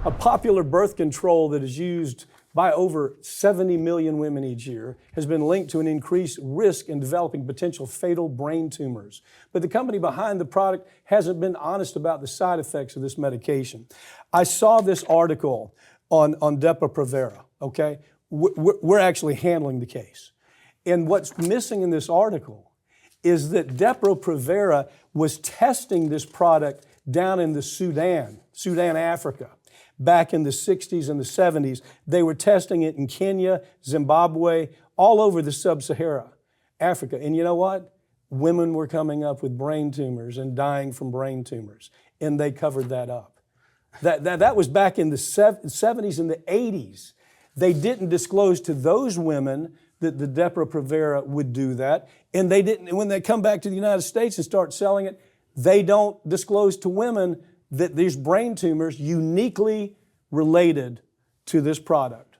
A popular birth control that is used by over 70 million women each year has been linked to an increased risk in developing potential fatal brain tumors. But the company behind the product hasn't been honest about the side effects of this medication. I saw this article on Depo-Provera, okay? We're actually handling the case. And what's missing in this article is that Depo-Provera was testing this product down in the Sudan, Africa. Back in the 60s and the 70s, they were testing it in Kenya, Zimbabwe, all over the sub-Sahara Africa. And you know what? Women were coming up with brain tumors and dying from brain tumors, and they covered that up. That was back in the 70s and the 80s. They didn't disclose to those women that the Depo-Provera would do that, and they didn't. When they come back to the United States and start selling it, they don't disclose to women that these brain tumors uniquely related to this product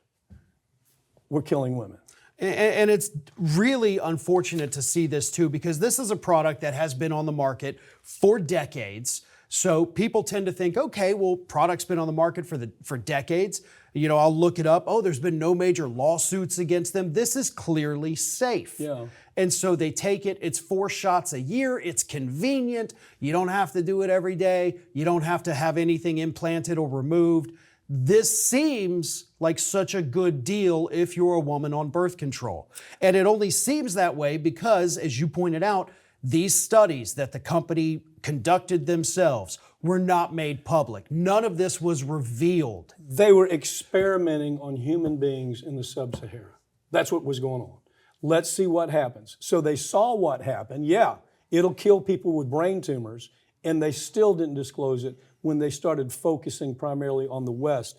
were killing women. And it's really unfortunate to see this too, because this is a product that has been on the market for decades. So people tend to think, okay, well, product's been on the market for decades. You know, I'll look it up. Oh, there's been no major lawsuits against them. This is clearly safe. Yeah. And so they take it. It's 4 shots a year. It's convenient. You don't have to do it every day. You don't have to have anything implanted or removed. This seems like such a good deal if you're a woman on birth control. And it only seems that way because, as you pointed out, these studies that the company conducted themselves were not made public. None of this was revealed. They were experimenting on human beings in the sub-Sahara. That's what was going on. Let's see what happens. So they saw what happened. Yeah, it'll kill people with brain tumors, and they still didn't disclose it when they started focusing primarily on the West.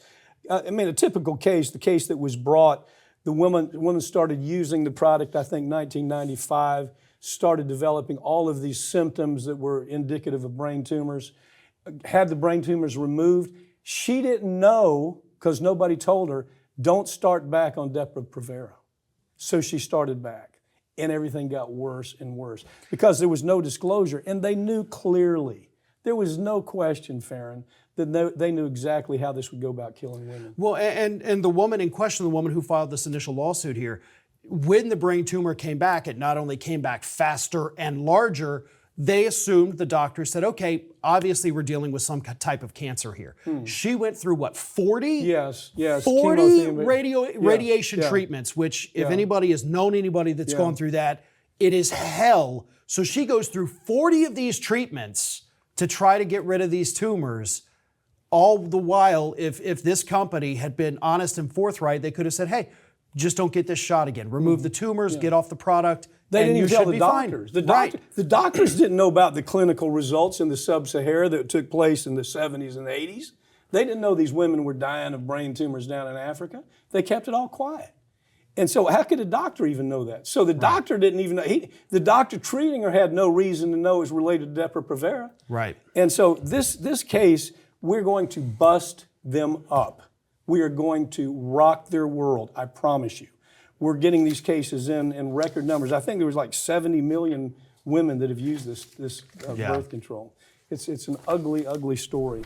I mean, a typical case, the case that was brought, the woman started using the product, I think 1995, started developing all of these symptoms that were indicative of brain tumors, had the brain tumors removed. She didn't know, because nobody told her, don't start back on Depo-Provera. So she started back, and everything got worse and worse because there was no disclosure, and they knew clearly. There was no question, Farron, that they knew exactly how this would go about killing women. Well, and the woman in question, the woman who filed this initial lawsuit here, when the brain tumor came back, it not only came back faster and larger, they assumed, the doctor said, okay, obviously we're dealing with some type of cancer here. She went through what, 40? Yes. 40 radiation treatments, which if anybody has known anybody that's gone through that, it is hell. So she goes through 40 of these treatments to try to get rid of these tumors. All the while, if this company had been honest and forthright, they could have said, hey, just don't get this shot again. Remove the tumors, get off the product. They didn't even tell the doctors. The doctors didn't know about the clinical results in the sub-Sahara that took place in the 70s and the 80s. They didn't know these women were dying of brain tumors down in Africa. They kept it all quiet. And so how could a doctor even know that? So the doctor didn't even know. The doctor treating her had no reason to know it was related to Depo-Provera. Right. And so this case, we're going to bust them up. We are going to rock their world, I promise you. We're getting these cases in record numbers. I think there was like 70 million women that have used this birth control. It's an ugly, ugly story.